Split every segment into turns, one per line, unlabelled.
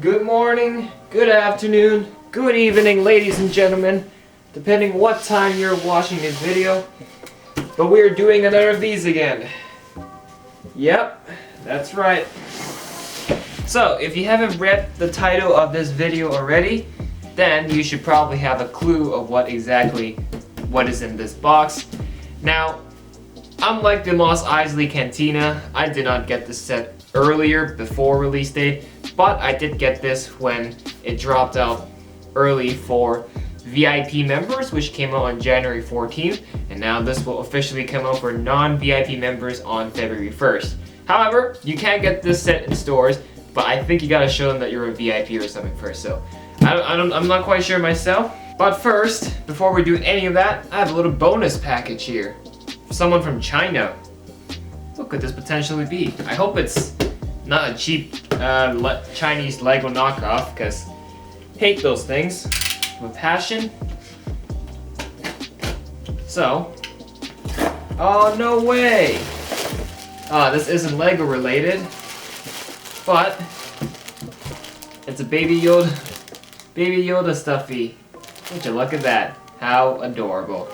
Good morning, good afternoon, good evening, ladies and gentlemen, depending what time you're watching this video. But we are doing another of these again. Yep, that's right. So, if you haven't read the title of this video already, then you should probably have a clue of what is in this box. Now, unlike the Mos Eisley Cantina, I did not get this set earlier before release date, but I did get this when it dropped out early for VIP members, which came out on January 14th, and now this will officially come out for non-VIP members on February 1st. However, you can get this set in stores, but I think you gotta show them that you're a VIP or something first, so I'm not quite sure myself. But first, before we do any of that, I have a little bonus package here. Someone from China. What could this potentially be? I hope it's not a cheap Chinese Lego knockoff, because I hate those things with passion. So, oh no way! This isn't Lego related, but it's a Baby Yoda stuffy. Would you look at that? How adorable.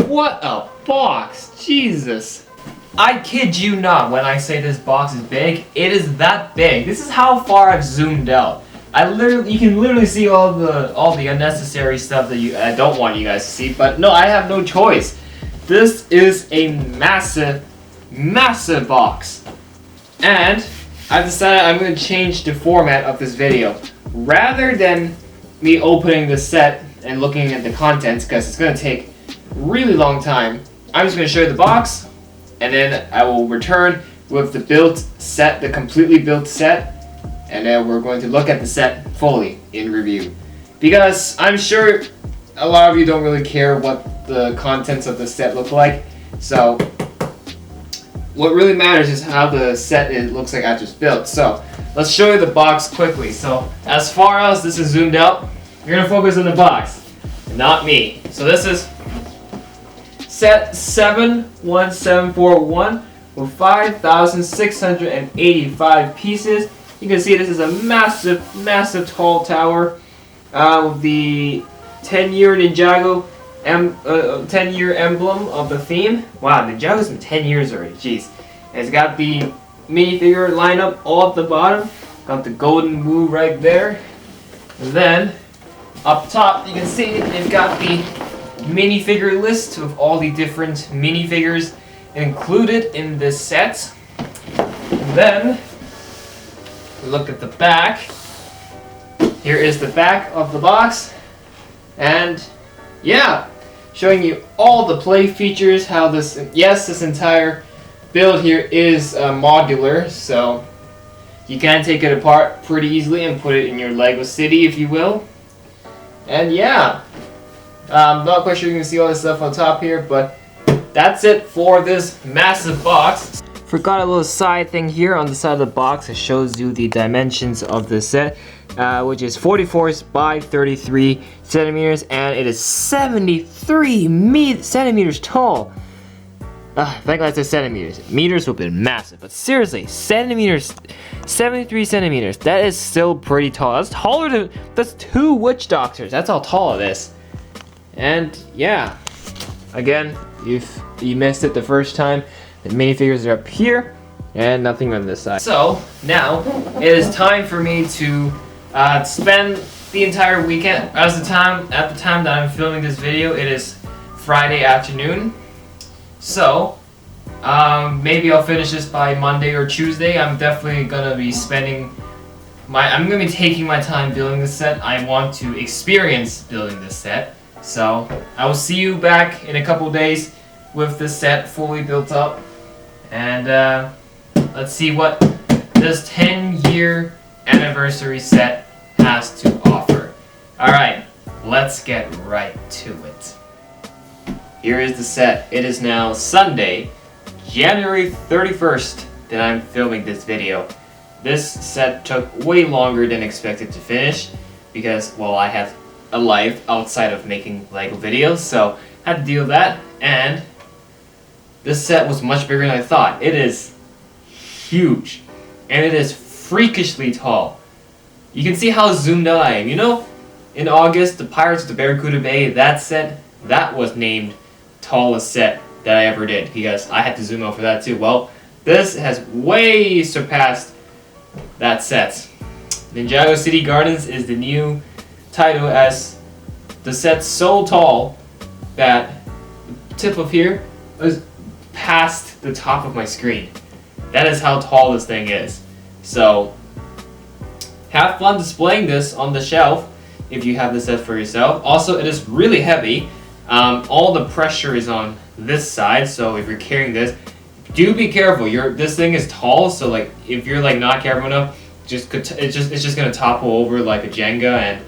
What a box! Jesus! I kid you not when I say this box is big. It is that big. This is how far I've zoomed out. You can literally see all the unnecessary stuff that I don't want you guys to see, but no, I have no choice. This is a massive, massive box. And I've decided I'm going to change the format of this video. Rather than me opening the set and looking at the contents, because it's going to take a really long time, I'm just going to show you the box, and then I will return with the built set, the completely built set. And then we're going to look at the set fully in review. Because I'm sure a lot of you don't really care what the contents of the set look like. So what really matters is how the set looks like after it's built. So let's show you the box quickly. So as far as this is zoomed out, you're going to focus on the box, and not me. So this is set 71741 with 5,685 pieces. You can see this is a massive, massive tall tower with the 10-year Ninjago 10-year emblem of the theme. Wow, Ninjago's been 10 years already, jeez. And it's got the minifigure lineup all at the bottom. Got the golden Wu right there. And then, up top, you can see they've got the minifigure list of all the different minifigures included in this set. And then, look at the back. Here is the back of the box, and yeah, showing you all the play features. How this entire build here is modular, so you can take it apart pretty easily and put it in your Lego city, if you will. And yeah, I'm not quite sure you can see all this stuff on top here, but that's it for this massive box. Forgot a little side thing here on the side of the box. It shows you the dimensions of the set, which is 44 by 33 centimeters, and it is 73 centimeters tall. If I said centimeters, meters would have been massive, but seriously, centimeters, 73 centimeters. That is still pretty tall. That's taller than 2 witch doctors. That's how tall it is. And yeah, again, if you missed it the first time, the minifigures are up here, and nothing on this side. So, now, it is time for me to spend the entire weekend. At the time that I'm filming this video, it is Friday afternoon. So, maybe I'll finish this by Monday or Tuesday. I'm definitely gonna be I'm gonna be taking my time building this set. I want to experience building this set. So, I will see you back in a couple days with this set fully built up. And let's see what this 10-year anniversary set has to offer. Alright, let's get right to it. Here is the set. It is now Sunday, January 31st that I'm filming this video. This set took way longer than expected to finish. because, well, I have a life outside of making Lego videos, so I had to deal with that. And this set was much bigger than I thought. It is huge, and it is freakishly tall. You can see how zoomed out I am. You know, in August, the Pirates of the Barracuda Bay, that set, that was named tallest set that I ever did, because I had to zoom out for that too. Well, this has way surpassed that set. Ninjago City Gardens is the new title, as the set's so tall that the tip of here is past the top of my screen. That is how tall this thing is. So have fun displaying this on the shelf if you have this set for yourself. Also, it is really heavy. All the pressure is on this side, so if you're carrying this, do be careful. This thing is tall, so like if you're like not careful enough, it's just gonna topple over like a Jenga, and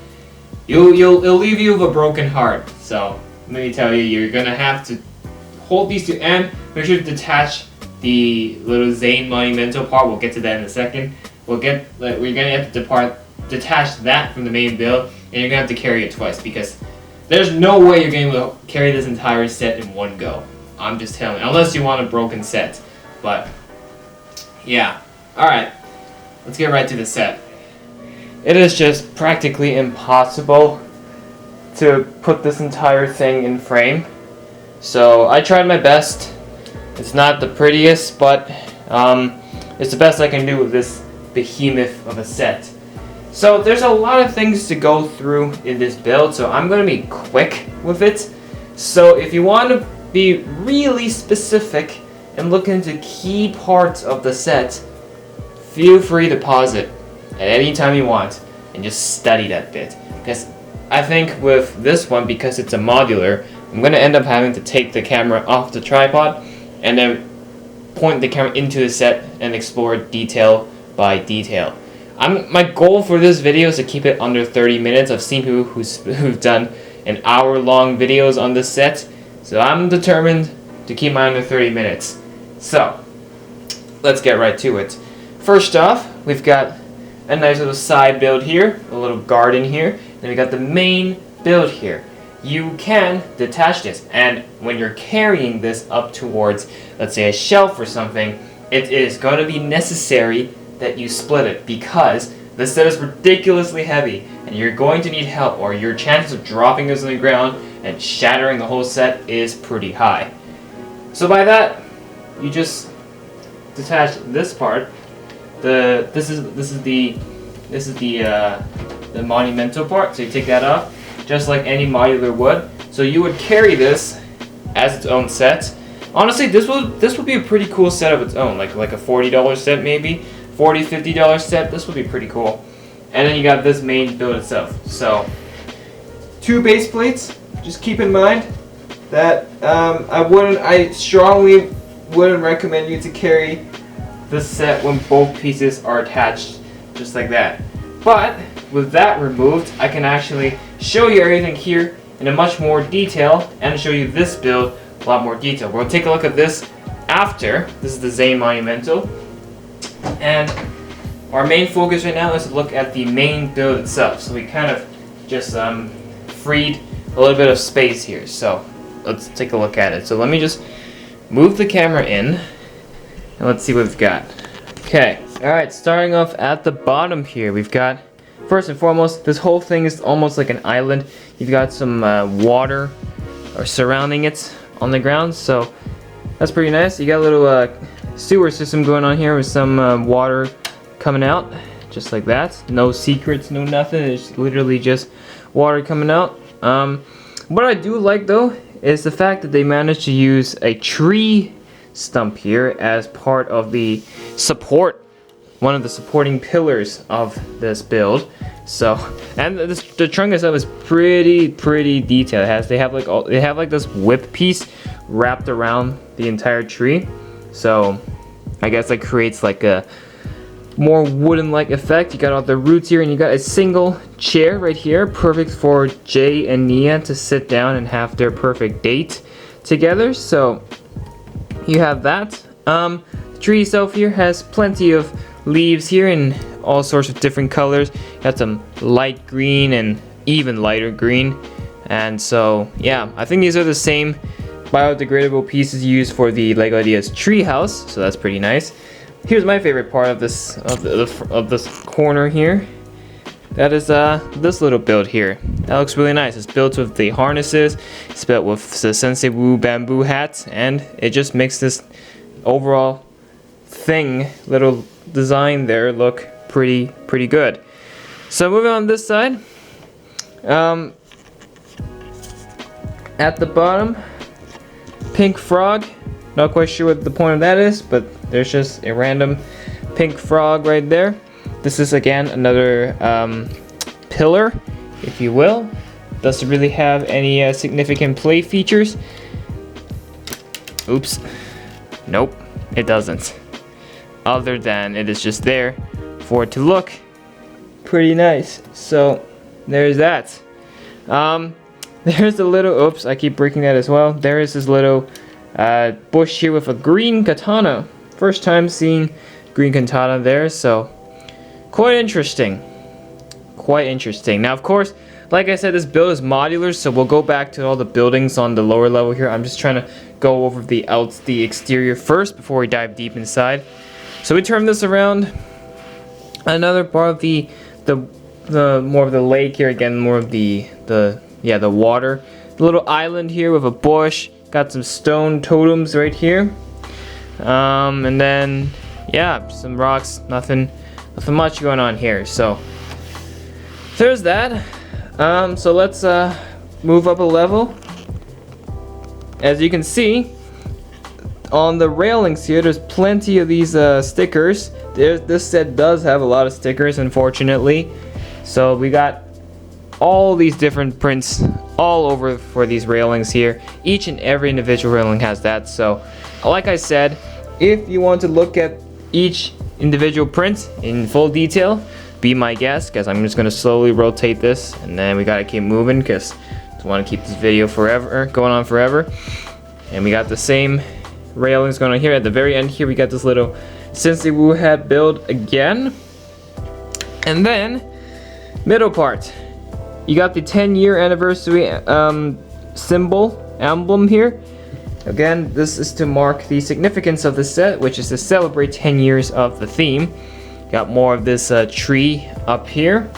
it'll leave you with a broken heart. So let me tell you, you're gonna have to hold these two and make sure to detach the little Zane Monumental part. We'll get to that in a second. We're gonna have to detach that from the main build, and you're gonna have to carry it twice, because there's no way you're going to carry this entire set in one go. I'm just telling you, unless you want a broken set. But yeah, alright, let's get right to the set. It is just practically impossible to put this entire thing in frame. So I tried my best. It's not the prettiest, but it's the best I can do with this behemoth of a set. So there's a lot of things to go through in this build, so I'm going to be quick with it. So if you want to be really specific and look into key parts of the set, feel free to pause it at any time you want and just study that bit. Because I think with this one, because it's a modular, I'm going to end up having to take the camera off the tripod and then point the camera into the set and explore detail by detail. My goal for this video is to keep it under 30 minutes. I've seen people who've done an hour-long videos on this set, so I'm determined to keep mine under 30 minutes. So let's get right to it. First off, we've got a nice little side build here, a little garden here. Then we got the main build here. You can detach this, and when you're carrying this up towards, let's say, a shelf or something, it is going to be necessary that you split it, because the set is ridiculously heavy and you're going to need help, or your chances of dropping this on the ground and shattering the whole set is pretty high. So by that, you just detach this part. This is the monumental part, so you take that off just like any modular would. So you would carry this as its own set. Honestly, this would be a pretty cool set of its own, like a $40 set maybe. $40, $50 set, this would be pretty cool. And then you got this main build itself. So, 2 base plates. Just keep in mind that I strongly wouldn't recommend you to carry this set when both pieces are attached, just like that. But with that removed, I can actually show you everything here in a much more detail and show you this build a lot more detail. We'll take a look at this after. This is the Zane Monumental. And our main focus right now is to look at the main build itself. So we kind of just freed a little bit of space here. So let's take a look at it. So let me just move the camera in and let's see what we've got. Okay, alright, starting off at the bottom here, we've got, first and foremost, this whole thing is almost like an island. You've got some water surrounding it on the ground, so that's pretty nice. You got a little sewer system going on here with some water coming out, just like that. No secrets, no nothing. It's literally just water coming out. What I do like though is the fact that they managed to use a tree stump here as part of the support, one of the supporting pillars of this build. So, and the trunk itself is pretty detailed. They have like this whip piece wrapped around the entire tree. So I guess that creates like a more wooden-like effect. You got all the roots here, and you got a single chair right here, perfect for Jay and Nia to sit down and have their perfect date together. So you have that. The tree itself here has plenty of leaves here and all sorts of different colors. Got some light green and even lighter green. And so, yeah, I think these are the same biodegradable pieces used for the LEGO Ideas treehouse, so that's pretty nice. Here's my favorite part of this this corner here. That is this little build here. That looks really nice. It's built with the harnesses. It's built with the Sensei Wu bamboo hats, and it just makes this overall little design there look pretty good. So moving on this side, at the bottom, pink frog. Not quite sure what the point of that is, but there's just a random pink frog right there. This is again another pillar, if you will. Doesn't really have any significant play features. Oops. Nope, it doesn't. Other than it is just there for it to look pretty nice. So there's that. There's a little, oops, I keep breaking that as well. There is this little bush here with a green katana. First time seeing green katana there, so quite interesting. Quite interesting. Now, of course, like I said, this build is modular, so we'll go back to all the buildings on the lower level here. I'm just trying to go over the exterior first before we dive deep inside. So we turn this around. Another part of the more of the lake here, again, more of the water. The little island here with a bush. Got some stone totems right here. And then, yeah, some rocks. Nothing much going on here. So there's that. So let's move up a level. As you can see, on the railings here, there's plenty of these stickers. This set does have a lot of stickers, unfortunately. So we got all these different prints all over for these railings here. Each and every individual railing has that. So like I said, if you want to look at each individual print in full detail, be my guest, because I'm just going to slowly rotate this, and then we got to keep moving because I want to keep this video going on forever. And we got the same railings going on here. At the very end here, we got this little Sensei Wu hat build again. And then middle part, you got the 10-year anniversary emblem here. Again, this is to mark the significance of the set, which is to celebrate 10 years of the theme. Got more of this tree up here.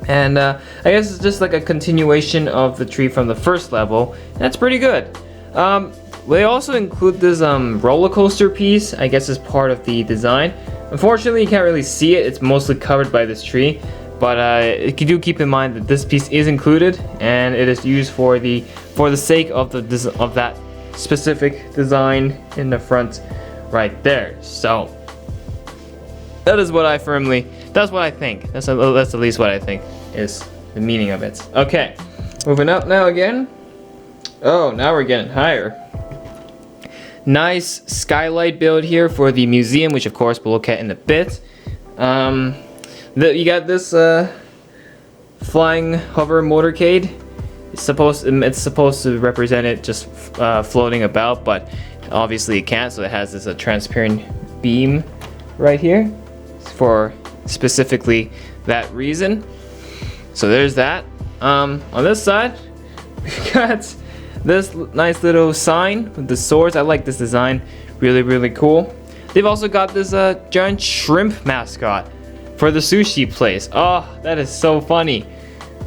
And I guess it's just like a continuation of the tree from the first level. That's pretty good. They also include this roller coaster piece, I guess, as part of the design. Unfortunately, you can't really see it. It's mostly covered by this tree. But you do keep in mind that this piece is included, and it is used for the sake of that specific design in the front, right there. So that is what that's what I think. That's at least what I think is the meaning of it. Okay, moving up now again. Oh, now we're getting higher. Nice skylight build here for the museum, which of course we'll look at in a bit. You got this flying hover motorcade. It's supposed to represent it just floating about, but obviously it can't. So it has this transparent beam right here for specifically that reason. So there's that. On this side, we got this nice little sign with the swords. I like this design. Really cool. They've also got this giant shrimp mascot for the sushi place. Oh, that is so funny.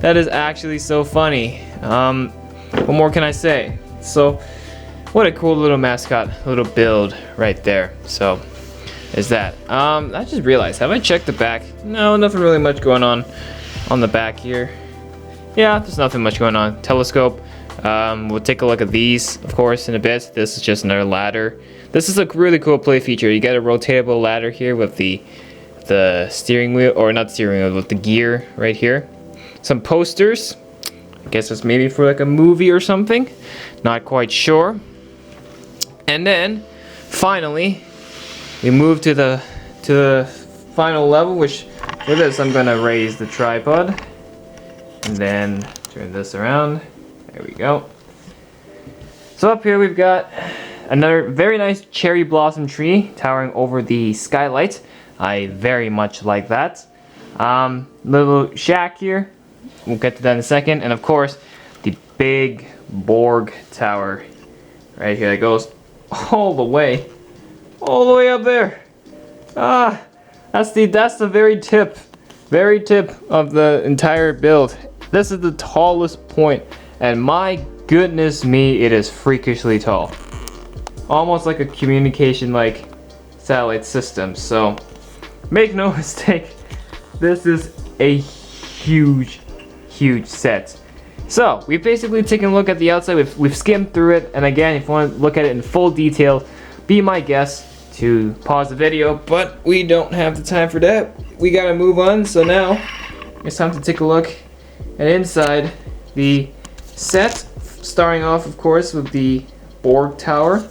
That is actually so funny. What more can I say? So, what a cool little mascot, little build right there. So, is that. I just realized, have I checked the back? No, nothing really much going on the back here. Yeah, there's nothing much going on. Telescope. We'll take a look at these, of course, in a bit. This is just another ladder. This is a really cool play feature. You get a rotatable ladder here with the steering wheel, or not steering wheel, with the gear right here. Some posters. I guess it's maybe for like a movie or something. Not quite sure. And then, finally, we move to the final level, which for this I'm gonna raise the tripod. And then turn this around. There we go. So up here we've got another very nice cherry blossom tree towering over the skylight. I very much like that. Little shack here. We'll get to that in a second. And of course, the big Borg tower right here that goes all the way up there. That's the very tip of the entire build. This is the tallest point, and my goodness me, it is freakishly tall. Almost like a communication like satellite system. So make no mistake, this is a huge set. So we've basically taken a look at the outside. We've skimmed through it, and again, if you want to look at it in full detail, be my guest to pause the video, but we don't have the time for that. We gotta move on. So now it's time to take a look at inside the set, starting off of course with the Borg tower.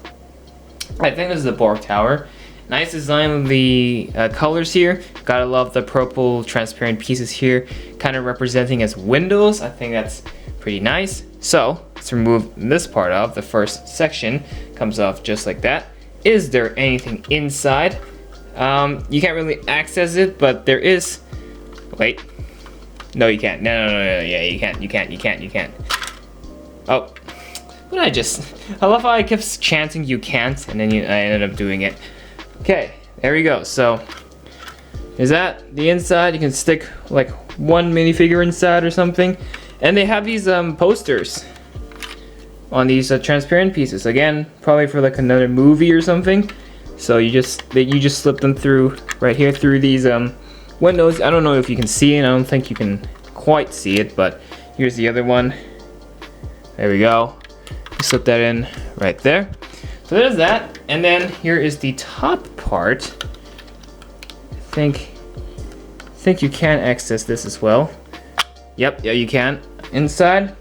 I think this is the Borg tower. Nice design of the colors here. Gotta love the purple transparent pieces here, kind of representing as windows. I think that's pretty nice. So let's remove this part off. The first section comes off just like that. Is there anything inside? You can't really access it, but there is. Wait. No, you can't. No. Yeah, you can't. Oh. What did I just? I love how I kept chanting "you can't," and then I ended up doing it. Okay, there we go. So, is that the inside? You can stick like one minifigure inside or something, and they have these posters on these transparent pieces. Again, probably for like another movie or something. So you just slip them through right here through these windows. I don't know if you can see it. I don't think you can quite see it, but here's the other one. There we go. You slip that in right there. So there's that, and then here is the top part. I think you can access this as well. Yep, yeah, you can. Inside,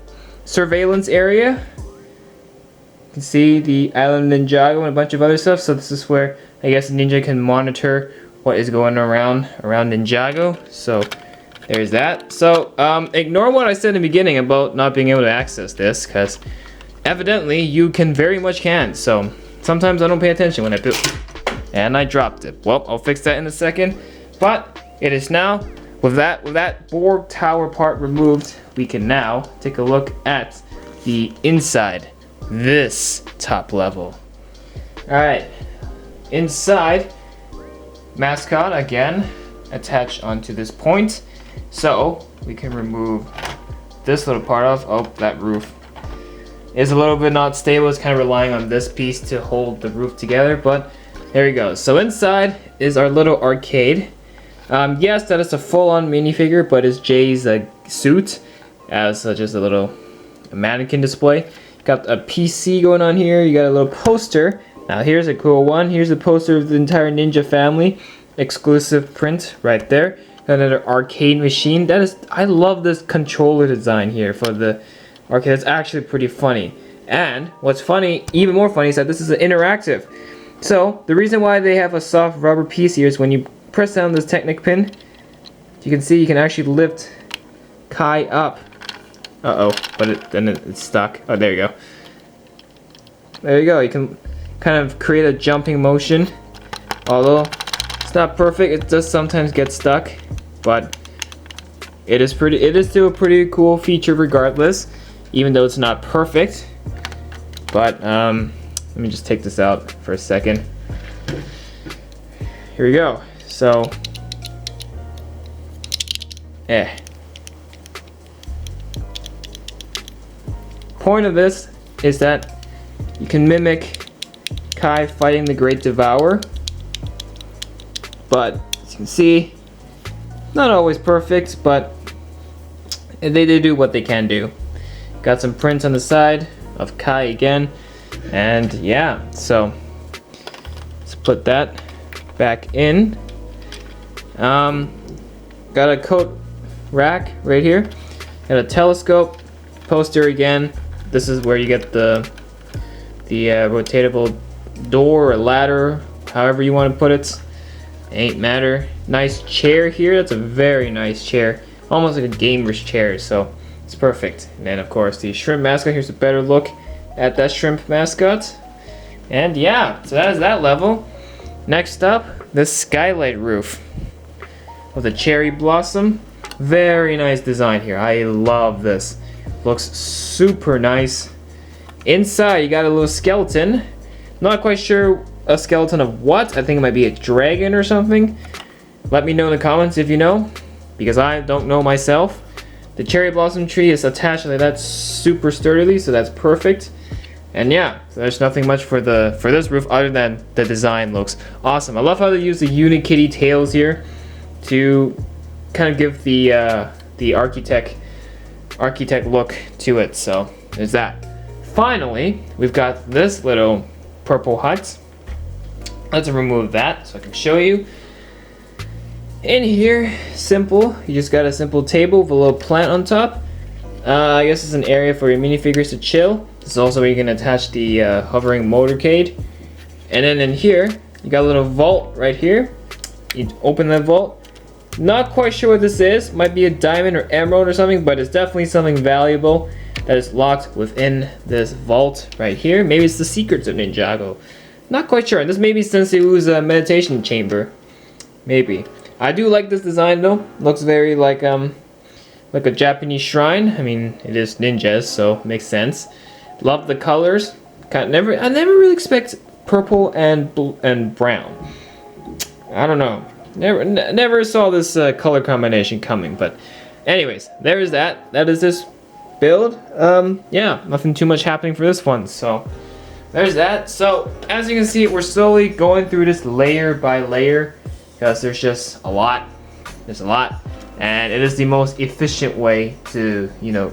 surveillance area. You can see the island Ninjago and a bunch of other stuff. So this is where I guess Ninja can monitor what is going around Ninjago. So there's that. So ignore what I said in the beginning about not being able to access this, because evidently you can very much can. So sometimes I don't pay attention when I build, and I dropped it. Well, I'll fix that in a second. But it is now with that Borg tower part removed, we can now take a look at the inside. This top level. Alright, inside, mascot again attached onto this point. So we can remove this little part off. Oh, that roof is a little bit not stable. It's kind of relying on this piece to hold the roof together, but there we go. So inside is our little arcade. Yes, that is a full-on minifigure, but it's Jay's suit as just a little mannequin display. Got a PC going on here. You got a little poster. Now here's a cool one. Here's a poster of the entire Ninja family. Exclusive print right there. Got another arcade machine. I love this controller design here for the arcade. It's actually pretty funny. And what's funny, even more funny, is that this is an interactive. So the reason why they have a soft rubber piece here is when you press down this Technic pin, you can see you can actually lift Kai up. But then it's stuck. Oh, there you go. There you go. You can kind of create a jumping motion. Although it's not perfect, it does sometimes get stuck. But it is still a pretty cool feature regardless, even though it's not perfect. But let me just take this out for a second. Here we go. So point of this is that you can mimic Kai fighting the Great Devourer, but as you can see, not always perfect, but they do what they can do. Got some prints on the side of Kai again, and yeah, so let's put that back in. Got a coat rack right here, got a telescope, poster again. This is where you get the rotatable door or ladder, however you want to put it. Ain't matter. Nice chair here. That's a very nice chair, almost like a gamer's chair. So it's perfect. And then of course the shrimp mascot. Here's a better look at that shrimp mascot. And yeah, so that is that level. Next up, this Skylight Roof with a cherry blossom. Very nice design here. I love this. Looks super nice. Inside you got a little skeleton. Not quite sure a skeleton of what. I think it might be a dragon or something. Let me know in the comments if you know, because I don't know myself. The cherry blossom tree is attached like that super sturdily, so that's perfect. And yeah, so there's nothing much for this roof other than the design looks awesome. I love how they use the Unikitty tails here to kind of give the architect look to it. So there's that. Finally, we've got this little purple hut. Let's remove that so I can show you. In here, simple. You just got a simple table with a little plant on top. I guess it's an area for your minifigures to chill. This is also where you can attach the hovering motorcade. And then in here, you got a little vault right here. You open that vault. Not quite sure what this is. Might be a diamond or emerald or something, but it's definitely something valuable that is locked within this vault right here. Maybe it's the secrets of Ninjago. Not quite sure. This may be Sensei Wu's meditation chamber. Maybe. I do like this design though. Looks very like a Japanese shrine. I mean, it is ninjas, so it makes sense. Love the colors. I never really expect purple and brown. I don't know. Never saw this color combination coming. But anyways, there is that. That is this build. Yeah, nothing too much happening for this one. So there's that. So as you can see, we're slowly going through this layer by layer, because there's just a lot. There's a lot, and it is the most efficient way to, you know,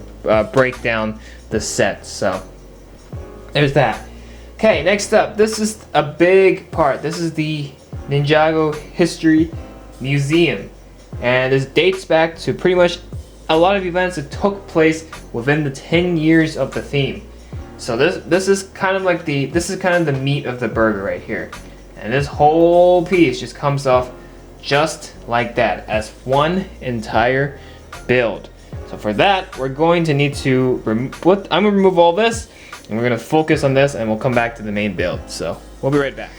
break down the set. So there's that. Okay, next up, this is a big part. This is the Ninjago History Museum, and this dates back to pretty much a lot of events that took place within the 10 years of the theme. So this is kind of like the meat of the burger right here, and this whole piece just comes off just like that as one entire build. So for that, we're going to need to I'm gonna remove all this, and we're gonna focus on this, and we'll come back to the main build. So we'll be right back.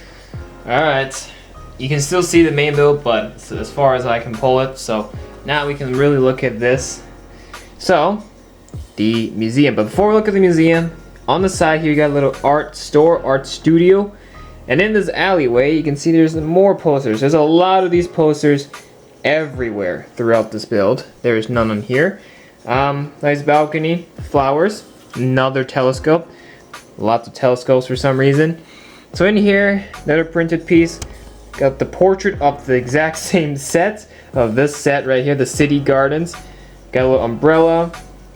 All right, you can still see the main build, but it's as far as I can pull it. So now we can really look at this. So the museum, but before we look at the museum, on the side here you got a little art store, art studio. And in this alleyway, you can see there's more posters. There's a lot of these posters everywhere throughout this build. There's none on here. Nice balcony, flowers, another telescope. Lots of telescopes for some reason. So in here, another printed piece. Got the portrait of the exact same set of this set right here, the city gardens. Got a little umbrella.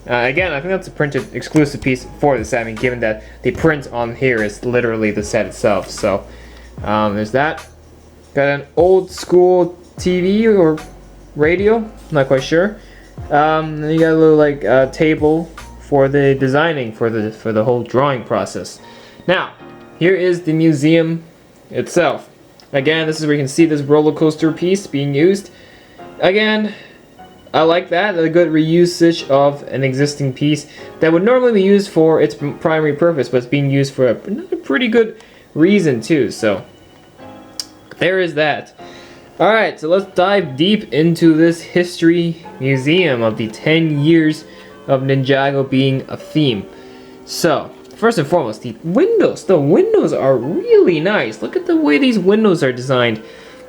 Again, I think that's a printed exclusive piece for the set. I mean, given that the print on here is literally the set itself. So there's that. Got an old school TV or radio, not quite sure. Then you got a little like table for the designing for the whole drawing process. Now, here is the museum itself. Again, this is where you can see this roller coaster piece being used. Again, I like that, a good reusage of an existing piece that would normally be used for its primary purpose, but it's being used for another pretty good reason too. So there is that. Alright, so let's dive deep into this history museum of the 10 years of Ninjago being a theme. So, first and foremost, the windows. The windows are really nice. Look at the way these windows are designed.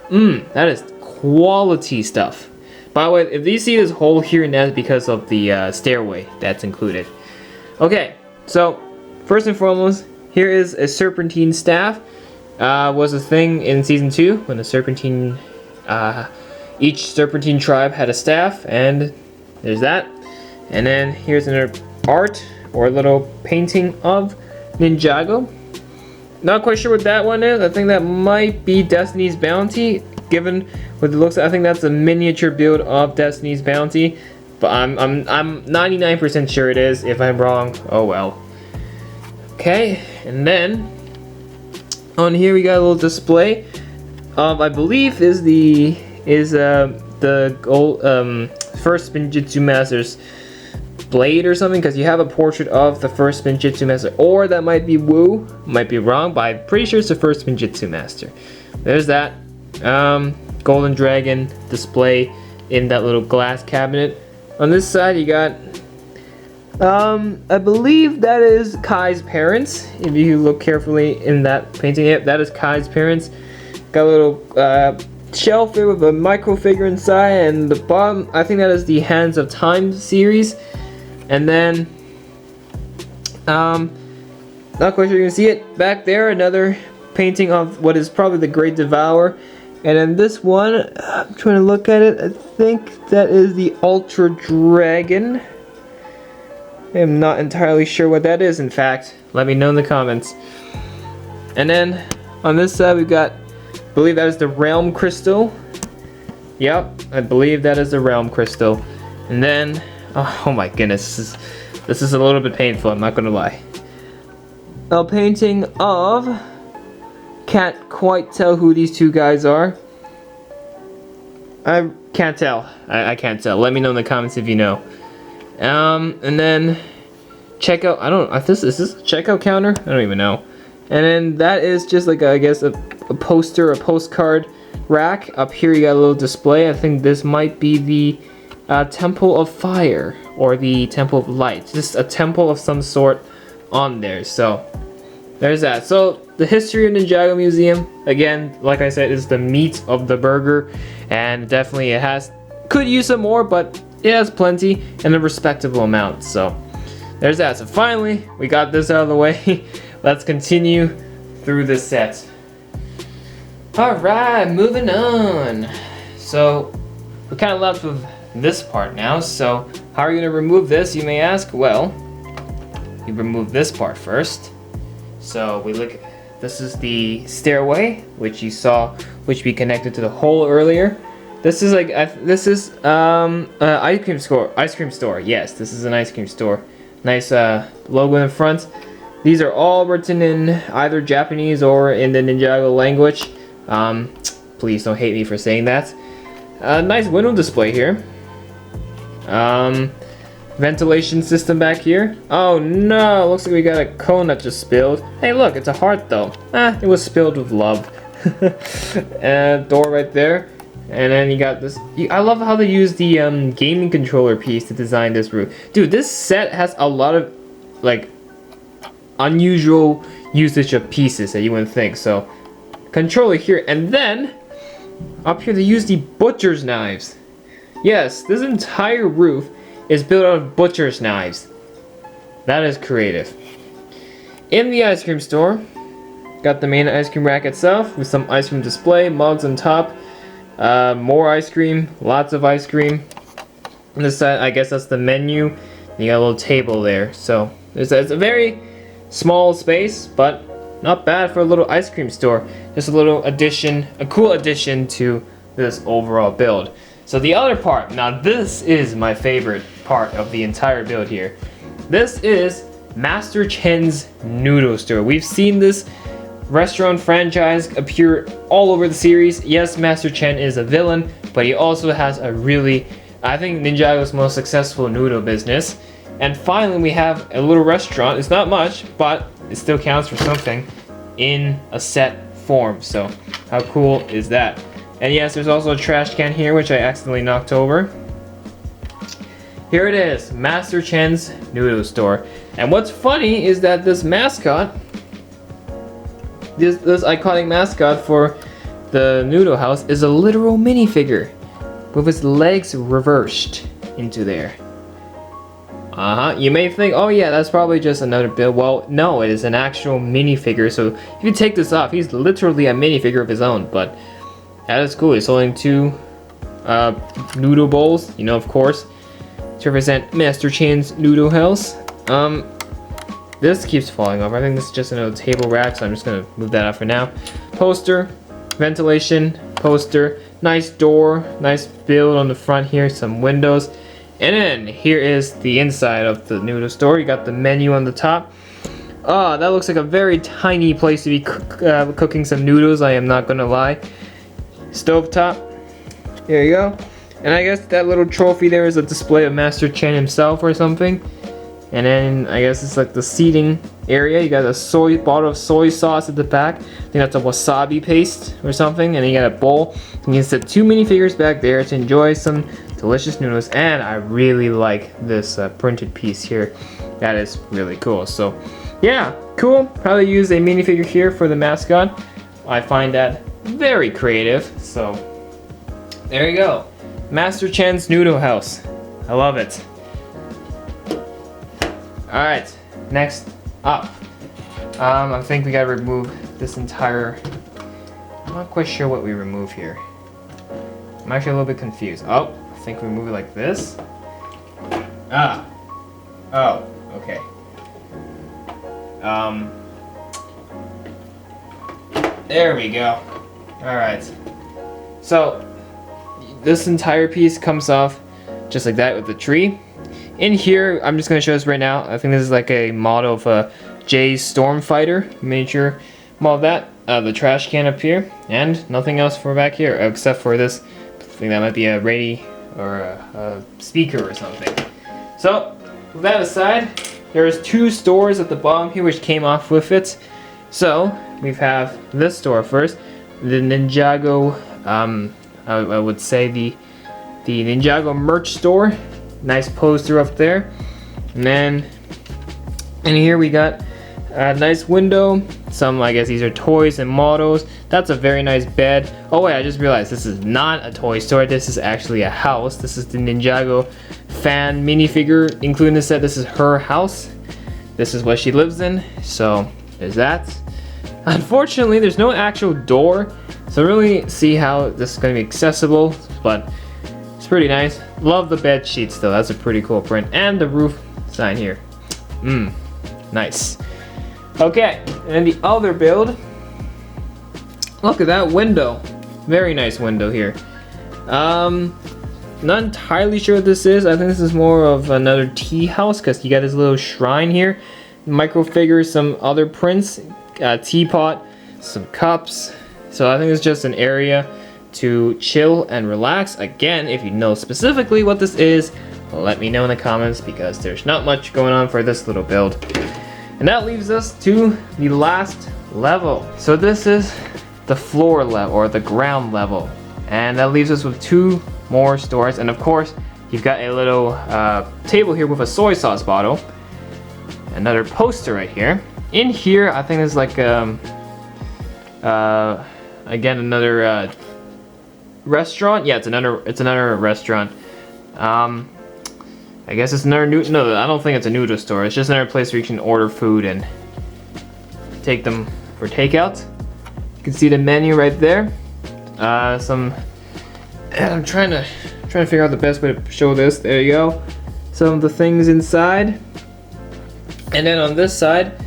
That is quality stuff. By the way, if you see this hole here, that's because of the stairway that's included. Okay, so first and foremost, here is a serpentine staff. Was a thing in season 2 when the serpentine, each serpentine tribe had a staff, and there's that. And then here's another art or a little painting of Ninjago. Not quite sure what that one is. I think that might be Destiny's Bounty. Given what it looks like, I think that's a miniature build of Destiny's Bounty, but I'm 99% sure it is. If I'm wrong, oh well. Okay, and then on here we got a little display of, I believe, is the gold first Spinjitzu Master's blade or something, because you have a portrait of the first Spinjitzu Master, or that might be Wu. Might be wrong, but I'm pretty sure it's the first Spinjitzu Master. There's that. golden dragon display in that little glass cabinet. On this side you got I believe that is Kai's parents. If you look carefully in that painting, yep, that is Kai's parents. Got a little shelf here with a micro figure inside, and the bottom, I think that is the Hands of Time series. And then, not quite sure you can see it back there. Another painting of what is probably the Great Devourer. And then this one, I'm trying to look at it. I think that is the Ultra Dragon. I'm not entirely sure what that is, in fact. Let me know in the comments. And then on this side we've got, I believe that is the Realm Crystal. Yep, I believe that is the Realm Crystal. And then, oh my goodness, this is a little bit painful, I'm not gonna lie. A painting of, can't quite tell who these two guys are. I can't tell. I can't tell. Let me know in the comments if you know. And then checkout. Is this a checkout counter? I don't even know. And then that is just like I guess a poster, a postcard rack. Up here you got a little display. I think this might be the Temple of Fire or the Temple of Light. Just a temple of some sort on there. So there's that. So the history of Ninjago Museum, again, like I said, is the meat of the burger, and definitely it could use some more, but it has plenty and a respectable amount. So there's that. So finally we got this out of the way. Let's continue through this set. Alright, moving on. So we're kind of left with this part now. So how are you going to remove this, you may ask? Well, you remove this part first. So we look, this is the stairway, which you saw, which we connected to the hole earlier. This is like, this is ice cream store. Yes, this is an ice cream store. Nice logo in front. These are all written in either Japanese or in the Ninjago language. Please don't hate me for saying that. Nice window display here. Ventilation system back here. Oh no, looks like we got a cone that just spilled. Hey look, it's a heart though. It was spilled with love. Door right there. And then you got this. I love how they use the gaming controller piece to design this roof. Dude, this set has a lot of like unusual usage of pieces that you wouldn't think. So controller here, and then up here they use the butcher's knives. Yes, this entire roof is built out of butcher's knives. That is creative. In the ice cream store, got the main ice cream rack itself with some ice cream display, mugs on top. More ice cream, lots of ice cream. On this side, I guess that's the menu. You got a little table there. So it's a very small space, but not bad for a little ice cream store. Just a little addition, a cool addition to this overall build. So the other part, now this is my favorite part of the entire build here. This is Master Chen's Noodle Store. We've seen this restaurant franchise appear all over the series. Yes, Master Chen is a villain, but he also has a really, I think, Ninjago's most successful noodle business. And finally we have a little restaurant. It's not much, but it still counts for something in a set form. So how cool is that? And yes, there's also a trash can here, which I accidentally knocked over. Here it is, Master Chen's Noodle Store. And what's funny is that this mascot, this iconic mascot for the noodle house, is a literal minifigure with his legs reversed into there. You may think, oh yeah, that's probably just another build. Well, no, it is an actual minifigure. So if you take this off, he's literally a minifigure of his own. But that is cool. He's holding two noodle bowls, you know, of course, to represent Master Chen's noodle house. This keeps falling off. I think this is just another table rack, so I'm just gonna move that out for now. Poster, ventilation, poster, nice door, nice build on the front here, some windows. And then here is the inside of the noodle store. You got the menu on the top. Oh, that looks like a very tiny place to be cooking some noodles, I am not gonna lie. Stovetop, there you go. And I guess that little trophy there is a display of Master Chen himself or something. And then I guess it's like the seating area. You got a bottle of soy sauce at the back. I think that's a wasabi paste or something. And then you got a bowl. And you can set 2 minifigures back there to enjoy some delicious noodles. And I really like this printed piece here. That is really cool. So yeah, cool. Probably use a minifigure here for the mascot. I find that very creative. So there you go. Master Chen's Noodle House. I love it. Alright, next up. I think we gotta remove this entire... I'm not quite sure what we remove here. I'm actually a little bit confused. Oh, I think we move it like this. Ah. Oh, okay. There we go. Alright. So, this entire piece comes off just like that with the tree. In here, I'm just going to show this right now. I think this is like a model of a Jay's Stormfighter miniature model of that. The trash can up here, and nothing else for back here except for this. I think that might be a radio or a speaker or something. So, with that aside, there's 2 stores at the bottom here which came off with it. So, we have this store first, the Ninjago, I would say the Ninjago merch store. Nice poster up there. And then in here we got a nice window. Some, I guess these are toys and models. That's a very nice bed. Oh wait, I just realized this is not a toy store. This is actually a house. This is the Ninjago fan minifigure, including the set. This is her house. This is what she lives in. So there's that. Unfortunately, there's no actual door. So really see how this is going to be accessible, but it's pretty nice. Love the bed sheets though. That's a pretty cool print. And the roof sign here. Nice. Okay, and then the other build. Look at that window. Very nice window here. Not entirely sure what this is. I think this is more of another tea house because you got this little shrine here. Micro figures, some other prints, teapot, some cups. So I think it's just an area to chill and relax. Again, if you know specifically what this is, let me know in the comments because there's not much going on for this little build. And that leaves us to the last level. So this is the floor level or the ground level. And that leaves us with 2 more stores. And of course, you've got a little table here with a soy sauce bottle. Another poster right here. In here, I think there's like again another restaurant. Yeah, it's another restaurant. I guess it's another no, I don't think it's a noodle store. It's just another place where you can order food and take them for takeout. You can see the menu right there. I'm trying to figure out the best way to show this. There you go. Some of the things inside. And then on this side,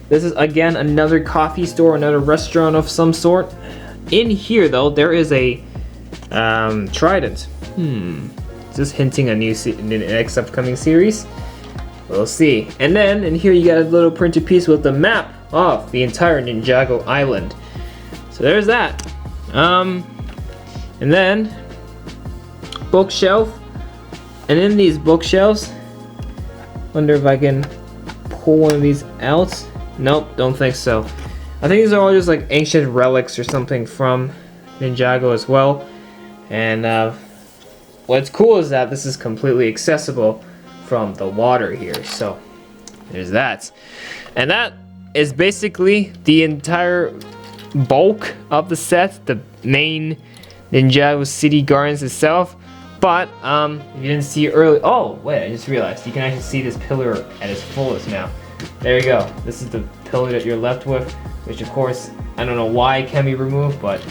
this is again another coffee store, another restaurant of some sort. In here though, there is a trident. Is this hinting a new the next upcoming series? We'll see. And then in here you got a little printed piece with the map of the entire Ninjago Island. So there's that. And then bookshelf. And in these bookshelves, wonder if I can pull one of these out. Nope, don't think so. I think these are all just like ancient relics or something from Ninjago as well. And what's cool is that this is completely accessible from the water here. So there's that. And that is basically the entire bulk of the set, the main Ninjago City Gardens itself. But if you didn't see earlier, oh wait, I just realized you can actually see this pillar at its fullest now. There you go. This is the pillar that you're left with, which of course I don't know why it can be removed, but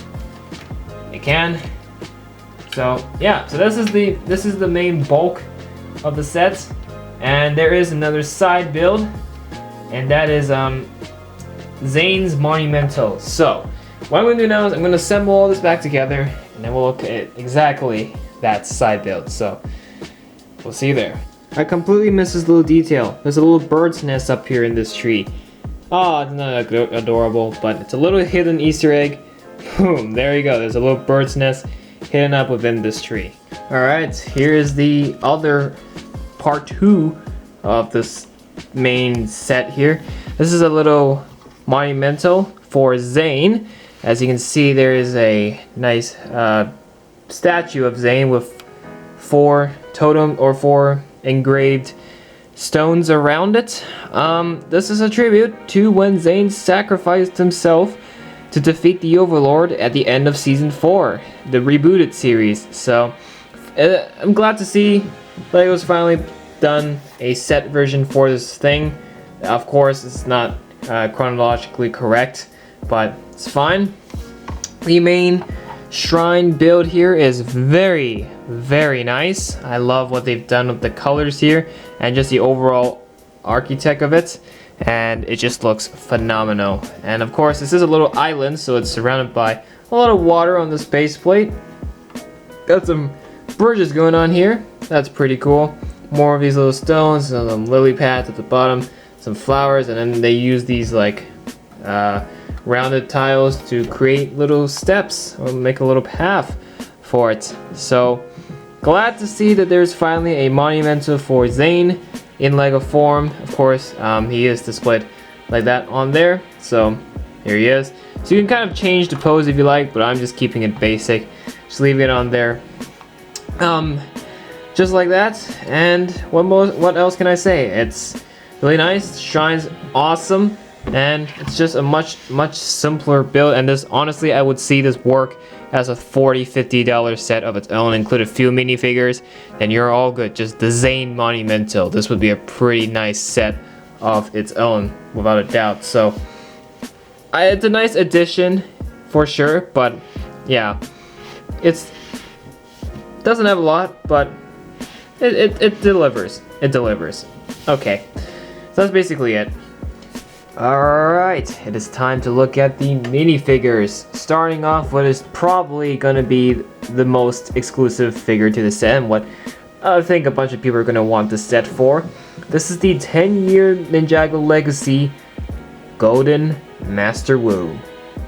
it can. So yeah, so this is the main bulk of the set, and there is another side build, and that is Zane's Monumental. So what I'm going to do now is I'm going to assemble all this back together, and then we'll look at exactly that side build. So we'll see you there. I completely missed this little detail. There's a little bird's nest up here in this tree. Oh, it's not adorable, but it's a little hidden Easter egg. Boom, there you go. There's a little bird's nest hidden up within this tree. Alright, here is the other part 2 of this main set here. This is a little monumental for Zane. As you can see, there is a nice statue of Zane with 4 totem or 4 engraved stones around it. This is a tribute to when Zane sacrificed himself to defeat the Overlord at the end of Season 4, the rebooted series. So I'm glad to see LEGO's finally done a set version for this thing. Of course, it's not chronologically correct, but it's fine. The main shrine build here is very, very nice. I love what they've done with the colors here and just the overall architect of it, and it just looks phenomenal. And of course, this is a little island, so it's surrounded by a lot of water on this base plate. Got some bridges going on here. That's pretty cool. More of these little stones, some lily pads at the bottom, some flowers, and then they use these like rounded tiles to create little steps or make a little path for it. So glad to see that there's finally a monumental for Zane in LEGO form. Of course, he is displayed like that on there. So here he is. So you can kind of change the pose if you like, but I'm just keeping it basic, just leaving it on there. Just like that. And what else can I say? It's really nice. Shrine's awesome. And it's just a much simpler build, and this, honestly, I would see this work as a $40-50 set of its own, include a few minifigures, then you're all good. Just the Zane Monumental, this would be a pretty nice set of its own, without a doubt. So it's a nice addition for sure, but yeah, it doesn't have a lot, but it delivers. Okay, so that's basically it. Alright, it is time to look at the minifigures. Starting off what is probably going to be the most exclusive figure to the set, and what I think a bunch of people are going to want this set for. This is the 10-year Ninjago Legacy Golden Master Wu.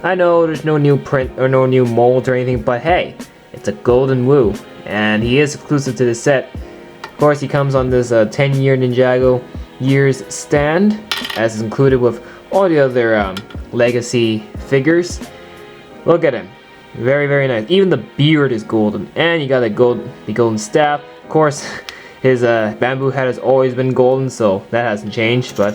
I know there's no new print or no new mold or anything, but hey, it's a Golden Wu, and he is exclusive to the set. Of course, he comes on this 10-year Ninjago Years stand, as is included with all the other legacy figures. Look at him, very nice. Even the beard is golden, and you got the golden staff. Of course, his bamboo hat has always been golden, so that hasn't changed. But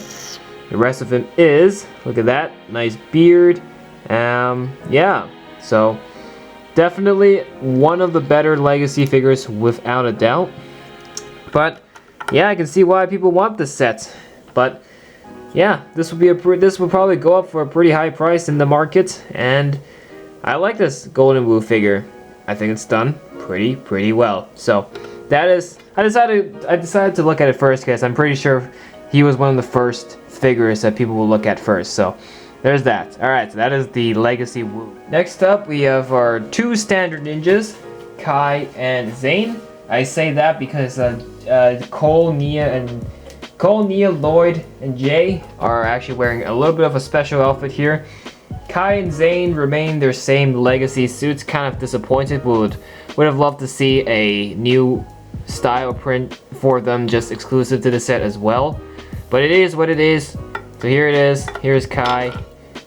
the rest of him is, look at that, nice beard. Yeah, so definitely one of the better legacy figures without a doubt. But yeah, I can see why people want this set. But yeah, this would probably go up for a pretty high price in the market, and I like this Golden Wu figure. I think it's done pretty well. So that is, I decided to look at it first because I'm pretty sure he was one of the first figures that people will look at first. So there's that. All right, so that is the Legacy Wu. Next up, we have our 2 standard ninjas, Kai and Zane. I say that because Cole, Nia, Lloyd, and Jay are actually wearing a little bit of a special outfit here. Kai and Zane remain their same legacy suits. Kind of disappointed. Would have loved to see a new style print for them, just exclusive to the set as well. But it is what it is. So here it is. Here's Kai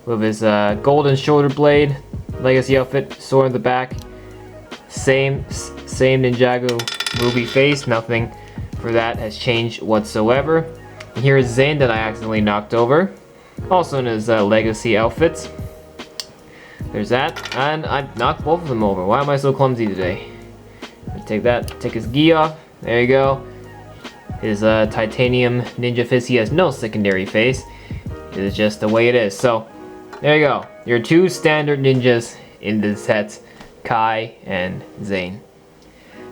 with his golden shoulder blade, legacy outfit, sword in the back. Same Ninjago movie face. Nothing for that has changed whatsoever. And here is Zane that I accidentally knocked over, also in his legacy outfit. There's that, and I knocked both of them over. Why am I so clumsy today? Take that, take his gi off. There you go. His titanium ninja fist. He has no secondary face. It is just the way it is. So there you go. Your 2 standard ninjas in this set, Kai and Zane.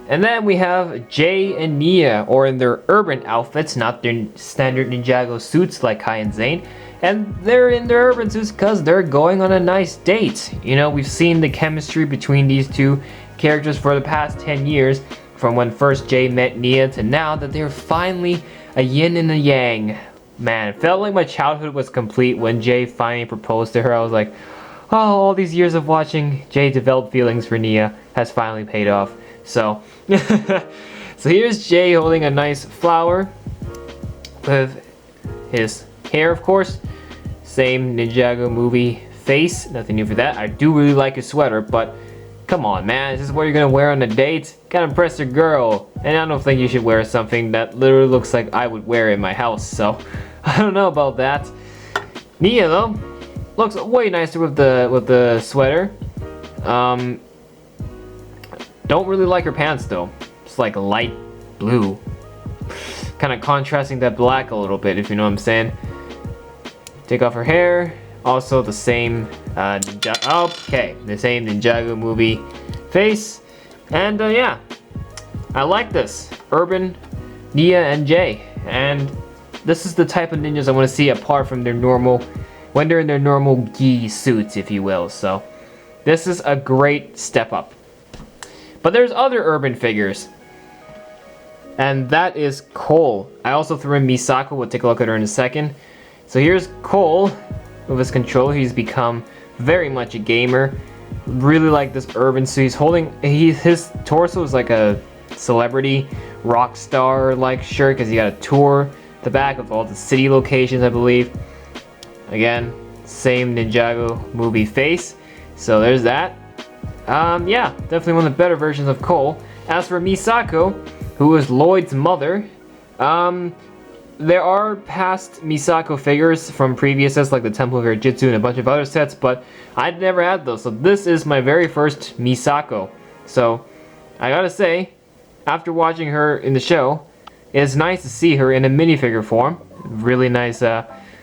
And then we have Jay and Nia, or in their urban outfits, not their standard Ninjago suits like Kai and Zane. And they're in their urban suits because they're going on a nice date. You know, we've seen the chemistry between these 2 characters for the past 10 years, from when first Jay met Nia to now that they're finally a yin and a yang. Man, it felt like my childhood was complete when Jay finally proposed to her. I was like, oh, all these years of watching Jay develop feelings for Nia has finally paid off. So, so here's Jay holding a nice flower with his hair, of course. Same Ninjago movie face, nothing new for that. I do really like his sweater, but come on, man, is this what you're gonna wear on a date? Gotta impress a girl. And I don't think you should wear something that literally looks like I would wear in my house, so I don't know about that. Nia, though, looks way nicer with the sweater. Don't really like her pants, though. It's like light blue. Kind of contrasting that black a little bit, if you know what I'm saying. Take off her hair. Also the same the same Ninjago movie face. And yeah, I like this. Urban, Nia, and Jay. And this is the type of ninjas I want to see apart from their normal, when they're in their normal gi suits, if you will. So this is a great step up. But there's other urban figures. And that is Cole. I also threw in Misako. We'll take a look at her in a second. So here's Cole with his controller. He's become very much a gamer. Really like this urban suit. He's holding, his torso is like a celebrity rock star like shirt because he got a tour the back of all the city locations, I believe. Again, same Ninjago movie face. So there's that. Yeah, definitely one of the better versions of Cole. As for Misako, who is Lloyd's mother, there are past Misako figures from previous sets like the Temple of Jitsu and a bunch of other sets, but I'd never had those. So this is my very first Misako. So I gotta say, after watching her in the show, it's nice to see her in a minifigure form. Really nice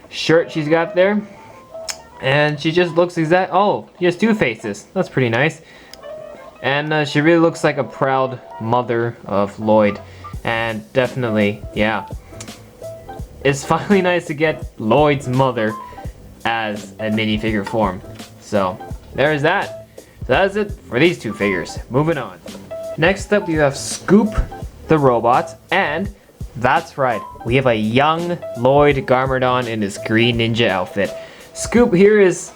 shirt she's got there. And she just looks exact. Oh, she has two faces. That's pretty nice. And she really looks like a proud mother of Lloyd. And definitely, yeah. It's finally nice to get Lloyd's mother as a minifigure form. So, there's that. So that's it for these two figures. Moving on. Next up, we have Scoop the robot. And that's right, we have a young Lloyd Garmadon in his green ninja outfit. Scoop here is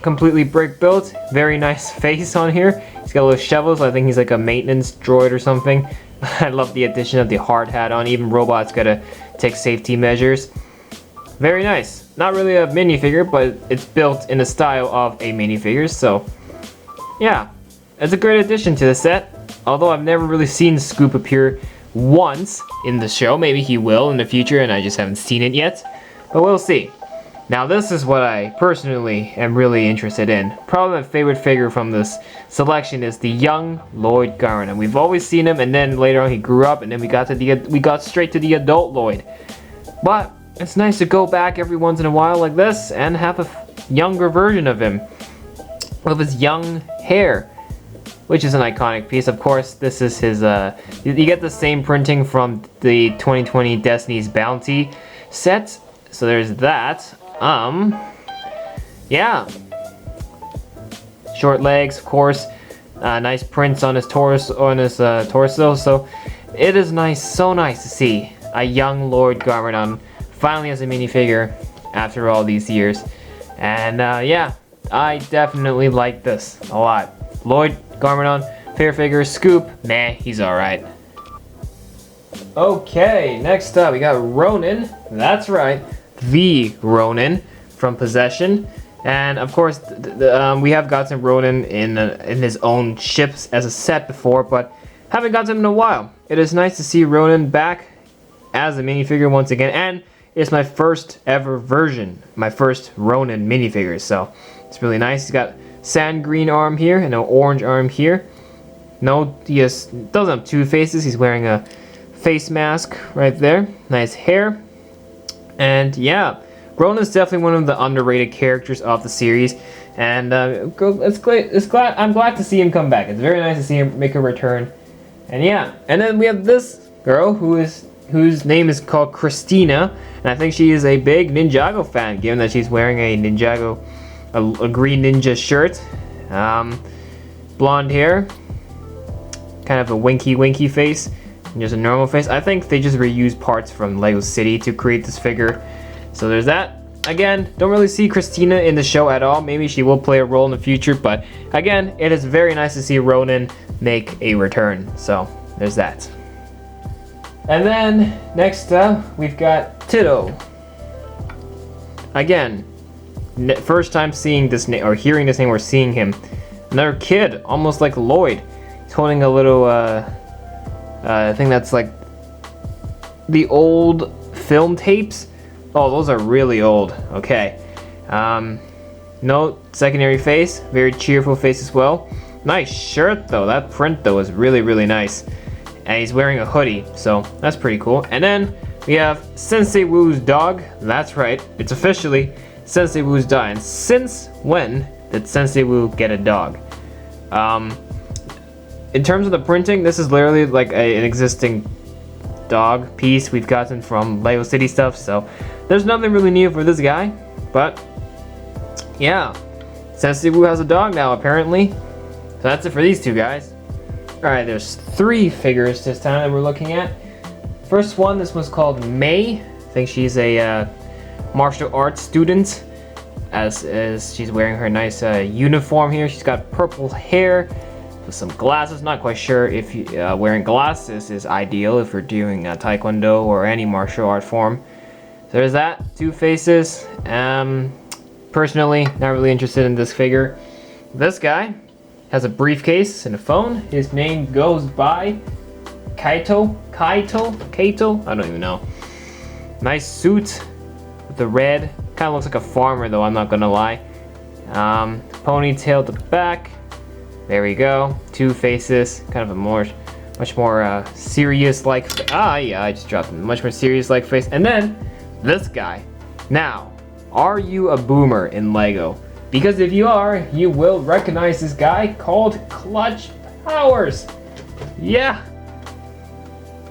completely brick built. Very nice face on here. He's got little shovels. I think he's like a maintenance droid or something. I love the addition of the hard hat on. Even robots gotta take safety measures. Very nice. Not really a minifigure, but it's built in the style of a minifigure. So yeah, it's a great addition to the set. Although I've never really seen Scoop appear once in the show. Maybe he will in the future and I just haven't seen it yet. But we'll see. Now this is what I personally am really interested in. Probably my favorite figure from this selection is the young Lloyd Garmadon. We've always seen him, and then later on he grew up, and then we got straight to the adult Lloyd. But it's nice to go back every once in a while like this and have a younger version of him with his young hair, which is an iconic piece. Of course, this is his. You get the same printing from the 2020 Destiny's Bounty set. So there's that. Yeah. Short legs, of course. Nice prints on his torso. So it is nice, so nice to see a young Lloyd Garmadon finally as a minifigure after all these years. And yeah, I definitely like this a lot. Lloyd Garmadon, fair figure. Scoop, meh, he's alright. Okay, next up we got Ronin. That's right, the Ronin from Possession. And of course, we have gotten Ronin in his own ships as a set before, but haven't gotten him in a while. It is nice to see Ronin back as a minifigure once again, and it's my first ever version, my first Ronin minifigure, so it's really nice. He's got sand green arm here and an orange arm here. No, he doesn't have two faces. He's wearing a face mask right there. Nice hair. And yeah, Ronin is definitely one of the underrated characters of the series, and I'm glad to see him come back. It's very nice to see him make a return. And yeah, and then we have this girl whose name is called Christina, and I think she is a big Ninjago fan, given that she's wearing a Ninjago, a green ninja shirt, blonde hair, kind of a winky face, and just a normal face. I think they just reused parts from Lego City to create this figure. So there's that. Again, don't really see Christina in the show at all. Maybe she will play a role in the future, but again, it is very nice to see Ronin make a return. So there's that. And then next up, we've got Toto. again, first time seeing this name or hearing this name or seeing him. Another kid, almost like Lloyd. He's holding a little, I think that's like the old film tapes. Oh, those are really old. Okay. No secondary face. Very cheerful face as well. Nice shirt though. That print though is really, really nice. And he's wearing a hoodie, so that's pretty cool. And then we have Sensei Wu's dog. That's right. It's officially Sensei Wu's dog. And since when did Sensei Wu get a dog? In terms of the printing, this is literally like an existing dog piece we've gotten from Lego City stuff, so there's nothing really new for this guy. But yeah, Sensei Wu has a dog now apparently. So that's it for these two guys. Alright, there's 3 figures this time that we're looking at. First one, this one's called May. I think she's a martial arts student, as she's wearing her nice uniform here. She's got purple hair with some glasses. Not quite sure if wearing glasses is ideal if you're doing taekwondo or any martial art form. So there's that. 2 faces. Personally, not really interested in this figure. This guy has a briefcase and a phone. His name goes by Kaito? I don't even know. Nice suit with the red. Kind of looks like a farmer though, I'm not gonna lie. Ponytail at the back. There we go. 2 faces. Kind of a much more serious like. Yeah, I just dropped him. Much more serious like face. And then this guy. Now, are you a boomer in Lego? Because if you are, you will recognize this guy called Clutch Powers. Yeah.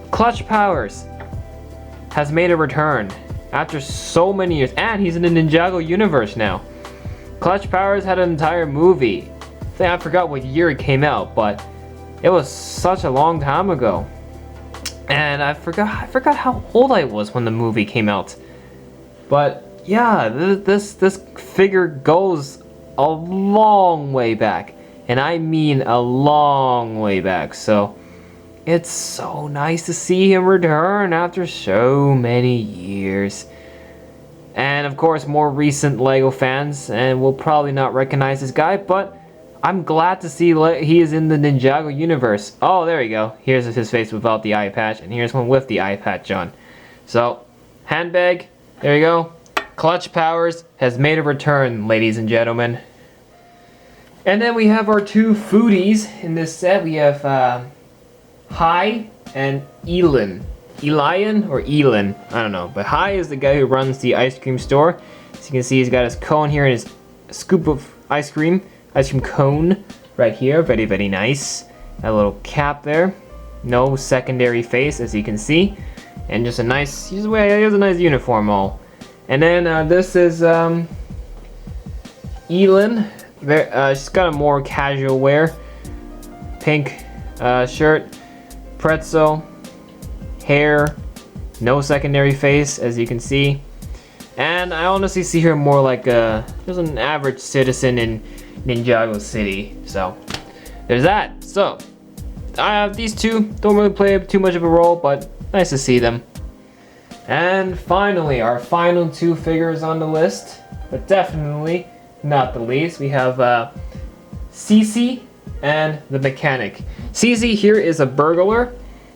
Clutch Powers has made a return after so many years, and he's in the Ninjago universe now. Clutch Powers had an entire movie. I forgot what year it came out, but it was such a long time ago. And I forgot how old I was when the movie came out. But yeah, this figure goes a long way back, and I mean a long way back. So it's so nice to see him return after so many years. And of course, more recent Lego fans and will probably not recognize this guy, but I'm glad to see he is in the Ninjago universe. Oh, there you go. Here's his face without the eye patch, and here's one with the eye patch on. So, handbag, there you go. Clutch Powers has made a return, ladies and gentlemen. And then we have our 2 foodies in this set. We have Hai and Elin. Elian or Elin, I don't know. But Hai is the guy who runs the ice cream store. As you can see, he's got his cone here and his scoop of ice cream cone right here. Very, very nice. A little cap there. No secondary face, as you can see. And just a nice, he has a nice uniform all. And then this is Elin. She's got a more casual wear. Pink shirt, pretzel, hair, no secondary face, as you can see. And I honestly see her more like just an average citizen in Ninjago City. So there's that. So these 2 don't really play too much of a role, but nice to see them. And finally, our final 2 figures on the list, but definitely not the least, we have Cece and the Mechanic. Cece here is a burglar.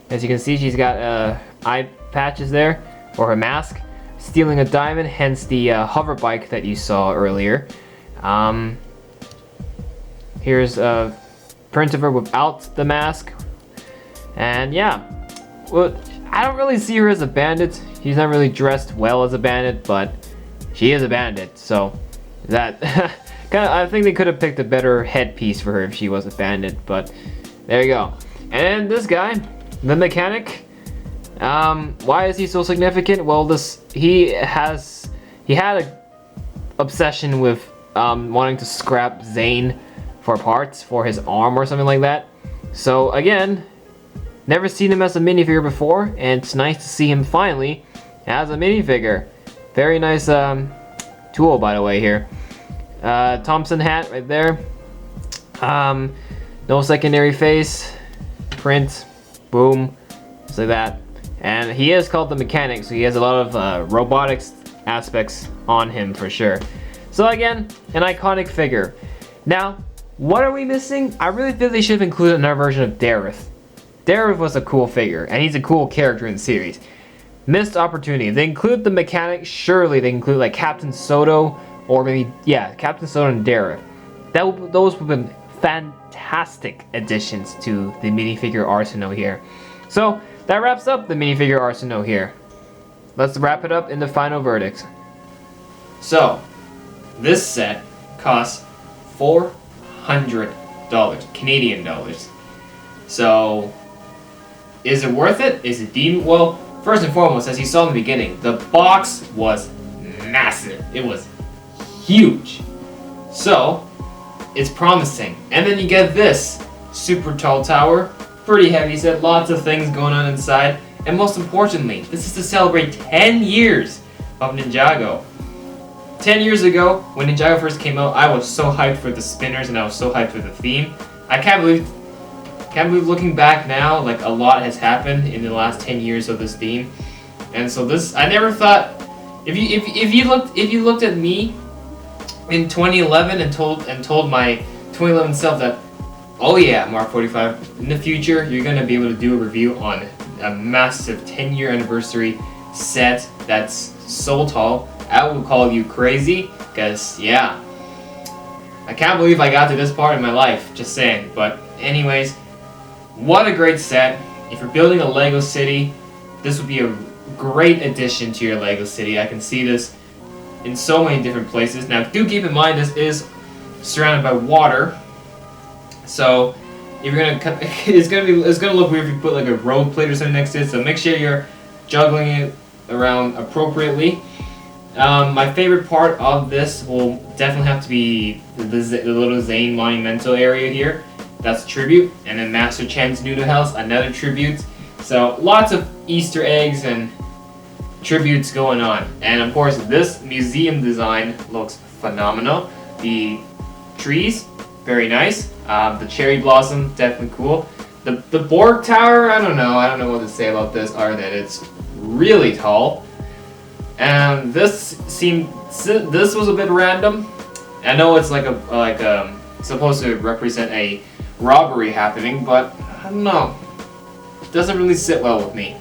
As you can see, she's got eye patches there, or her mask, stealing a diamond, hence the hover bike that you saw earlier. Here's a print of her without the mask. And yeah, well, I don't really see her as a bandit. She's not really dressed well as a bandit, but she is a bandit, so that I think they could have picked a better headpiece for her if she was a bandit, but there you go. And this guy, the Mechanic, why is he so significant? Well, he had a obsession with wanting to scrap Zane for parts for his arm or something like that. So again, never seen him as a minifigure before, and it's nice to see him finally as a minifigure. Very nice tool, by the way, here. Thompson hat right there. No secondary face. Print. Boom. Just like that. And he is called the Mechanic, so he has a lot of robotics aspects on him for sure. So again, an iconic figure. Now, what are we missing? I really feel they should have included another version of Dareth. Dareth was a cool figure, and he's a cool character in the series. Missed opportunity. They include the mechanics. Surely they include like Captain Toto, or maybe, yeah, Captain Toto and Dareth. Those would have been fantastic additions to the minifigure arsenal here. So that wraps up the minifigure arsenal here. Let's wrap it up in the final verdict. So this set costs $400 Canadian dollars. So is it worth it? Is it deemed? Well, first and foremost, as you saw in the beginning, the box was massive. It was huge. So it's promising. And then you get this super tall tower, pretty heavy set, lots of things going on inside. And most importantly, this is to celebrate 10 years of Ninjago. 10 years ago, when Ninjago first came out, I was so hyped for the spinners and I was so hyped for the theme. I can't believe looking back now, like a lot has happened in the last 10 years of this theme. And so this, I never thought, if you looked at me in 2011 and told my 2011 self that, oh yeah, Mark 45, in the future you're gonna be able to do a review on a massive 10-year anniversary set that's so tall, I would call you crazy, because yeah, I can't believe I got to this part in my life, just saying. But anyways, what a great set. If you're building a Lego city, this would be a great addition to your Lego city. I can see this in so many different places. Now do keep in mind this is surrounded by water, so if you're gonna cut, it's gonna look weird if you put like a road plate or something next to it. So make sure you're juggling it around appropriately. My favorite part of this will definitely have to be the little Zane Monumental area here. That's a tribute, and then Master Chens Noodle House, another tribute. So lots of Easter eggs and tributes going on. And of course this museum design looks phenomenal. The trees, very nice. The cherry blossom, definitely cool. The Borg Tower, I don't know what to say about this other than it's really tall. And this was a bit random. I know it's supposed to represent a robbery happening, but I don't know. It doesn't really sit well with me.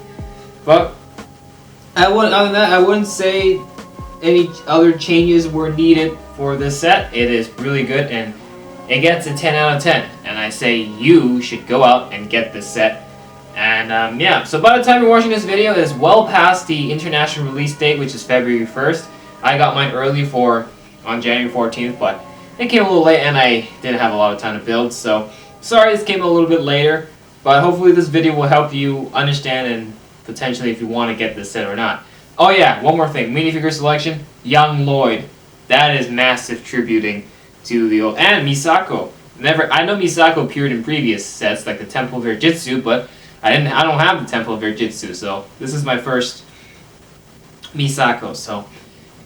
But other than that, I wouldn't say any other changes were needed for this set. It is really good and it gets a 10 out of 10. And I say you should go out and get this set. And yeah, so by the time you're watching this video, it is well past the international release date, which is February 1st. I got mine early on January 14th, but it came a little late and I didn't have a lot of time to build. So sorry this came a little bit later, but hopefully this video will help you understand and potentially if you want to get this set or not. Oh yeah, one more thing, minifigure selection, Young Lloyd. That is massive tributing to the old, and Misako. I know Misako appeared in previous sets like the Temple of Verjitsu, but I don't have the Temple of Verjitsu, so this is my first Misako. So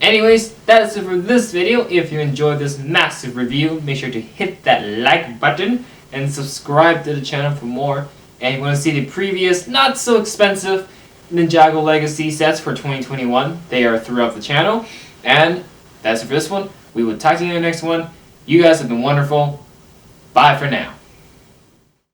anyways, that's it for this video. If you enjoyed this massive review, make sure to hit that like button and subscribe to the channel for more. And you want to see the previous, not so expensive Ninjago Legacy sets for 2021. They are throughout the channel. And that's it for this one. We will talk to you in the next one. You guys have been wonderful. Bye for now.